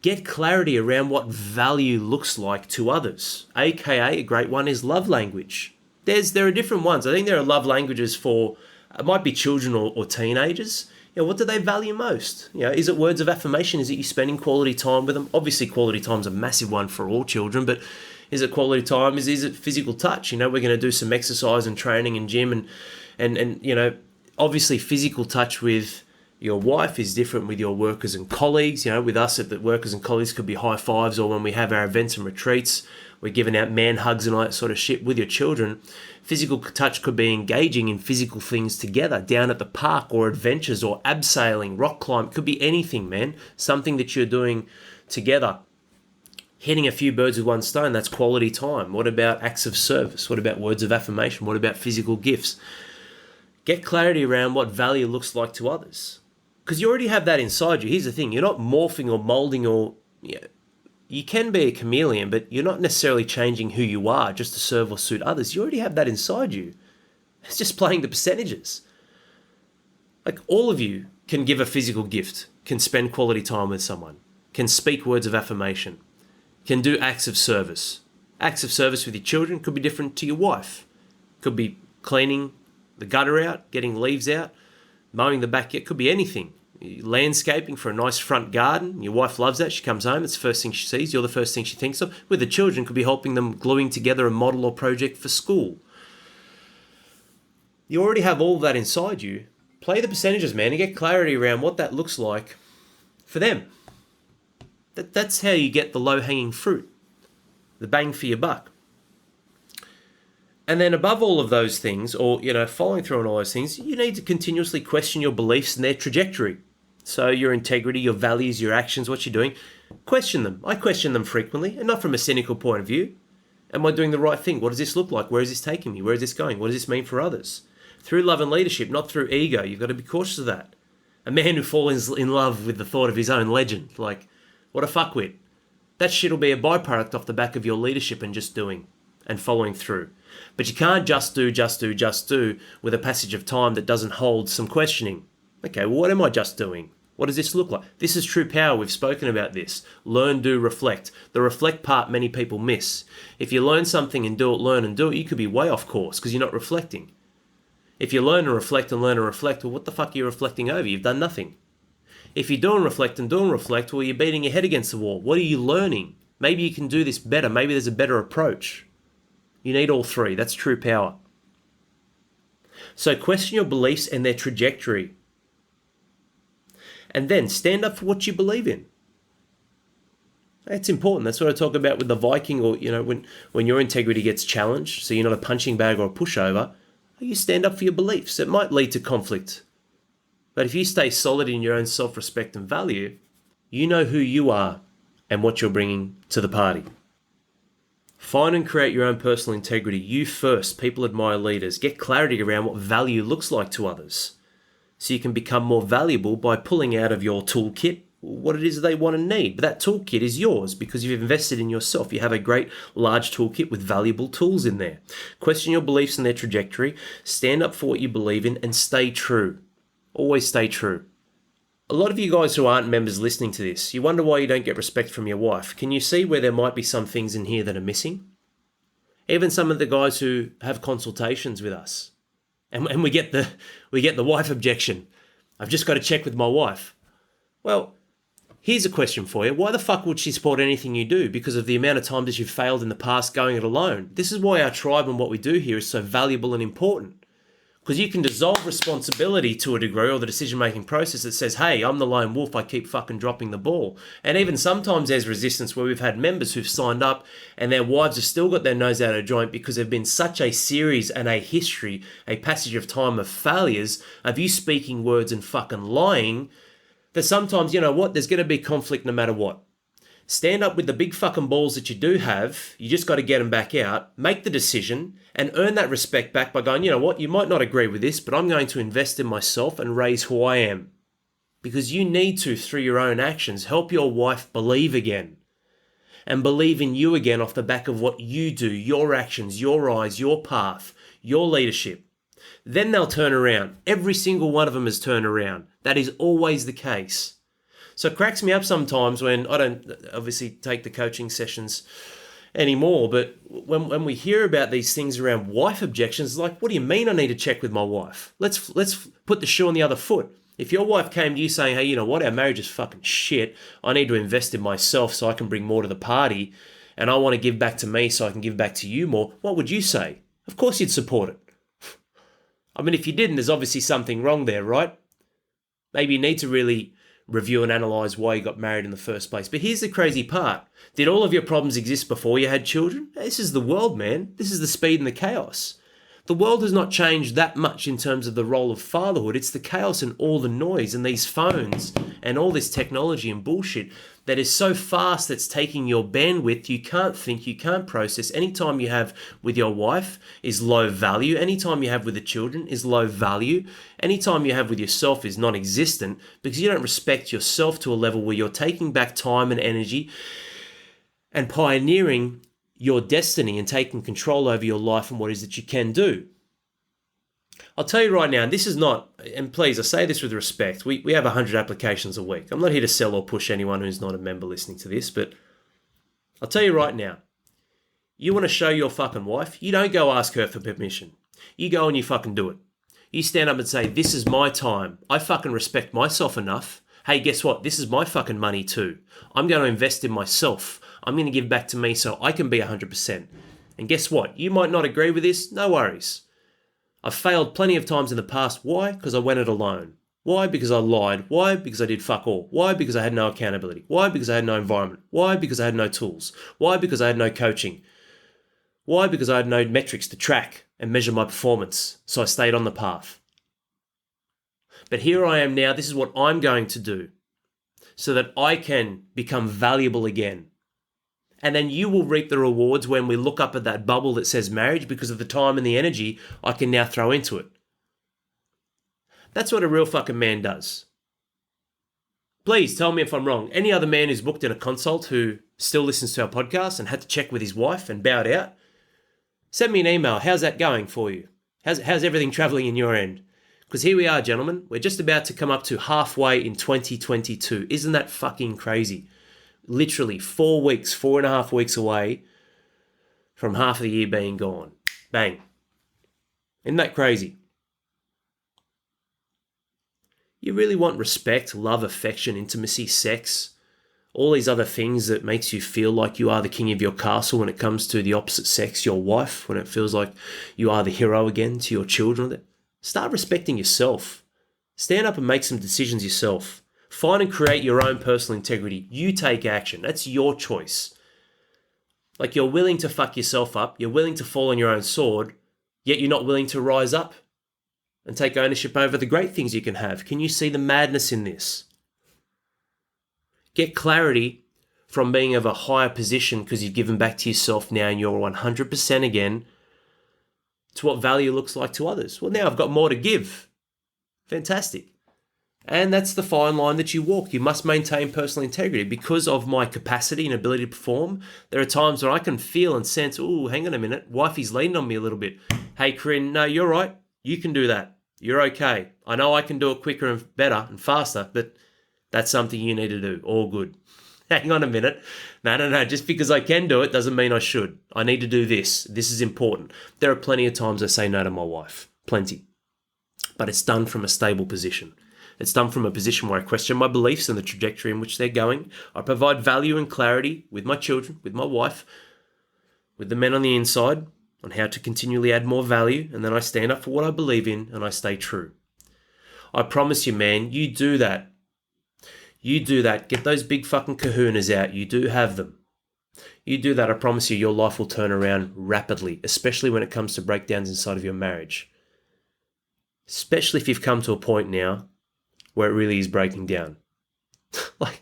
Get clarity around what value looks like to others. AKA, a great one is love language. There are different ones. I think there are love languages for, it might be children or teenagers. What do they value most? Is it words of affirmation? Is it you spending quality time with them? Obviously, quality time is a massive one for all children, but is it quality time? Is it physical touch? We're going to do some exercise and training and gym and obviously physical touch with your wife is different with your workers and colleagues. With us, the workers and colleagues could be high fives, or when we have our events and retreats, we're giving out man hugs and all that sort of shit. With your children, physical touch could be engaging in physical things together, down at the park, or adventures, or abseiling, rock climb. Could be anything, man. Something that you're doing together. Hitting a few birds with one stone, that's quality time. What about acts of service? What about words of affirmation? What about physical gifts? Get clarity around what value looks like to others. Because you already have that inside you. Here's the thing. You're not morphing or molding or... You can be a chameleon, but you're not necessarily changing who you are just to serve or suit others. You already have that inside you. It's just playing the percentages. Like, all of you can give a physical gift, can spend quality time with someone, can speak words of affirmation, can do acts of service. Acts of service with your children could be different to your wife. Could be cleaning the gutter out, getting leaves out, mowing the backyard. Could be anything. Landscaping for a nice front garden. Your wife loves that. She comes home, it's the first thing she sees. You're the first thing she thinks of. With the children, could be helping them gluing together a model or project for school. You already have all of that inside you. Play the percentages, man, and get clarity around what that looks like for them. That's how you get the low-hanging fruit, the bang for your buck. And then above all of those things, or, following through on all those things, you need to continuously question your beliefs and their trajectory. So your integrity, your values, your actions, what you're doing, question them. I question them frequently, and not from a cynical point of view. Am I doing the right thing? What does this look like? Where is this taking me? Where is this going? What does this mean for others? Through love and leadership, not through ego. You've got to be cautious of that. A man who falls in love with the thought of his own legend, like, what a fuckwit. That shit will be a byproduct off the back of your leadership and just doing and following through. But you can't just do with a passage of time that doesn't hold some questioning. Okay, well, what am I just doing? What does this look like? This is true power. We've spoken about this. Learn, do, reflect. The reflect part many people miss. If you learn something and do it, learn and do it, you could be way off course because you're not reflecting. If you learn and reflect, well, what the fuck are you reflecting over? You've done nothing. If you do and reflect, well, you're beating your head against the wall. What are you learning? Maybe you can do this better. Maybe there's a better approach. You need all three. That's true power. So question your beliefs and their trajectory. And then stand up for what you believe in. That's important. That's what I talk about with the Viking, or, when your integrity gets challenged, so you're not a punching bag or a pushover, you stand up for your beliefs. It might lead to conflict. But if you stay solid in your own self-respect and value, you know who you are and what you're bringing to the party. Find and create your own personal integrity. You first. People admire leaders. Get clarity around what value looks like to others, so you can become more valuable by pulling out of your toolkit what it is they want and need. But that toolkit is yours because you've invested in yourself. You have a great large toolkit with valuable tools in there. Question your beliefs and their trajectory. Stand up for what you believe in and stay true. Always stay true. A lot of you guys who aren't members listening to this, you wonder why you don't get respect from your wife. Can you see where there might be some things in here that are missing? Even some of the guys who have consultations with us, and we get the wife objection. I've just got to check with my wife. Well, here's a question for you. Why the fuck would she support anything you do? Because of the amount of times that you've failed in the past going it alone. This is why our tribe and what we do here is so valuable and important. Because you can dissolve responsibility to a degree, or the decision-making process that says, hey, I'm the lone wolf, I keep fucking dropping the ball. And even sometimes there's resistance where we've had members who've signed up and their wives have still got their nose out of joint because there've been such a series and a history, a passage of time of failures of you speaking words and fucking lying, that sometimes, you know what, there's going to be conflict no matter what. Stand up with the big fucking balls that you do have. You just got to get them back out. Make the decision and earn that respect back by going, you know what, you might not agree with this, but I'm going to invest in myself and raise who I am. Because you need to, through your own actions, help your wife believe again. And believe in you again off the back of what you do, your actions, your eyes, your path, your leadership. Then they'll turn around. Every single one of them has turned around. That is always the case. So it cracks me up sometimes when I don't obviously take the coaching sessions anymore. But when we hear about these things around wife objections, it's like, what do you mean I need to check with my wife? Let's put the shoe on the other foot. If your wife came to you saying, hey, you know what, our marriage is fucking shit, I need to invest in myself so I can bring more to the party, and I want to give back to me so I can give back to you more, what would you say? Of course you'd support it. I mean, if you didn't, there's obviously something wrong there, right? Maybe you need to really review and analyse why you got married in the first place. But here's the crazy part. Did all of your problems exist before you had children? This is the world, man. This is the speed and the chaos. The world has not changed that much in terms of the role of fatherhood. It's the chaos and all the noise and these phones and all this technology and bullshit that is so fast that's taking your bandwidth. You can't think, you can't process. Any time you have with your wife is low value. Any time you have with the children is low value. Any time you have with yourself is non-existent because you don't respect yourself to a level where you're taking back time and energy and pioneering your destiny and taking control over your life and what it is that you can do. I'll tell you right now, and this is not, and please, I say this with respect, we have 100 applications a week. I'm not here to sell or push anyone who's not a member listening to this, but I'll tell you right now, you want to show your fucking wife, you don't go ask her for permission. You go and you fucking do it. You stand up and say, this is my time. I fucking respect myself enough. Hey, guess what? This is my fucking money too. I'm going to invest in myself. I'm going to give back to me so I can be 100%. And guess what? You might not agree with this. No worries. I've failed plenty of times in the past. Why? Because I went it alone. Why? Because I lied. Why? Because I did fuck all. Why? Because I had no accountability. Why? Because I had no environment. Why? Because I had no tools. Why? Because I had no coaching. Why? Because I had no metrics to track and measure my performance. So I stayed on the path. But here I am now. This is what I'm going to do so that I can become valuable again. And then you will reap the rewards when we look up at that bubble that says marriage because of the time and the energy I can now throw into it. That's what a real fucking man does. Please tell me if I'm wrong. Any other man who's booked in a consult who still listens to our podcast and had to check with his wife and bowed out, send me an email. How's that going for you? How's everything traveling in your end? Because here we are, gentlemen. We're just about to come up to halfway in 2022. Isn't that fucking crazy? Literally 4 weeks, 4.5 weeks away from half of the year being gone. Bang. Isn't that crazy? You really want respect, love, affection, intimacy, sex, all these other things that makes you feel like you are the king of your castle when it comes to the opposite sex, your wife, when it feels like you are the hero again to your children. Start respecting yourself. Stand up and make some decisions yourself. Find and create your own personal integrity. You take action. That's your choice. Like you're willing to fuck yourself up. You're willing to fall on your own sword, yet you're not willing to rise up and take ownership over the great things you can have. Can you see the madness in this? Get clarity from being of a higher position because you've given back to yourself now and you're 100% again to what value looks like to others. Well, now I've got more to give. Fantastic. And that's the fine line that you walk. You must maintain personal integrity. Because of my capacity and ability to perform, there are times where I can feel and sense, oh, hang on a minute, wifey's leaning on me a little bit. Hey, Corinne, no, you're right. You can do that. You're okay. I know I can do it quicker and better and faster, but that's something you need to do. All good. Hang on a minute. No. Just because I can do it doesn't mean I should. I need to do this. This is important. There are plenty of times I say no to my wife. Plenty. But it's done from a stable position. It's done from a position where I question my beliefs and the trajectory in which they're going. I provide value and clarity with my children, with my wife, with the men on the inside on how to continually add more value. And then I stand up for what I believe in and I stay true. I promise you, man, you do that. You do that. Get those big fucking kahunas out. You do have them. You do that, I promise you, your life will turn around rapidly, especially when it comes to breakdowns inside of your marriage. Especially if you've come to a point now where it really is breaking down. Like,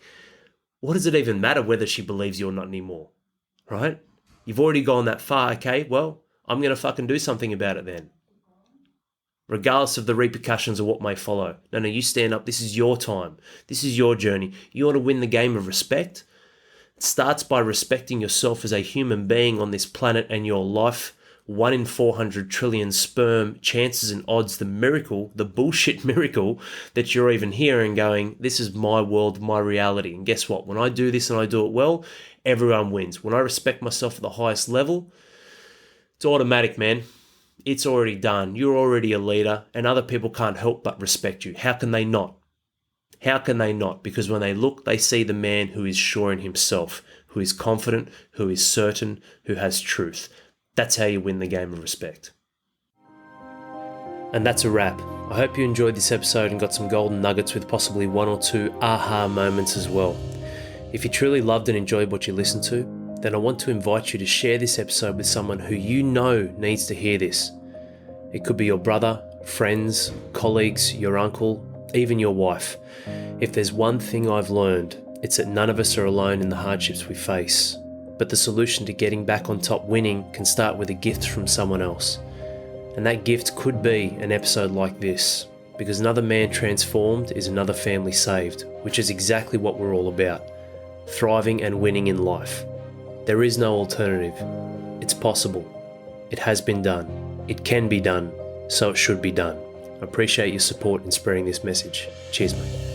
what does it even matter whether she believes you or not anymore? Right? You've already gone that far. Okay, well, I'm going to fucking do something about it then. Regardless of the repercussions of what may follow. No, you stand up. This is your time. This is your journey. You want to win the game of respect? It starts by respecting yourself as a human being on this planet and your life 1 in 400 trillion sperm chances and odds, the miracle, the bullshit miracle that you're even here and going, this is my world, my reality. And guess what? When I do this and I do it well, everyone wins. When I respect myself at the highest level, it's automatic, man. It's already done. You're already a leader and other people can't help but respect you. How can they not? How can they not? Because when they look, they see the man who is sure in himself, who is confident, who is certain, who has truth. That's how you win the game of respect. And that's a wrap. I hope you enjoyed this episode and got some golden nuggets with possibly 1 or 2 aha moments as well. If you truly loved and enjoyed what you listened to, then I want to invite you to share this episode with someone who you know needs to hear this. It could be your brother, friends, colleagues, your uncle, even your wife. If there's one thing I've learned, it's that none of us are alone in the hardships we face. But the solution to getting back on top winning can start with a gift from someone else. And that gift could be an episode like this, because another man transformed is another family saved, which is exactly what we're all about. Thriving and winning in life. There is no alternative. It's possible. It has been done. It can be done. So it should be done. I appreciate your support in spreading this message. Cheers, mate.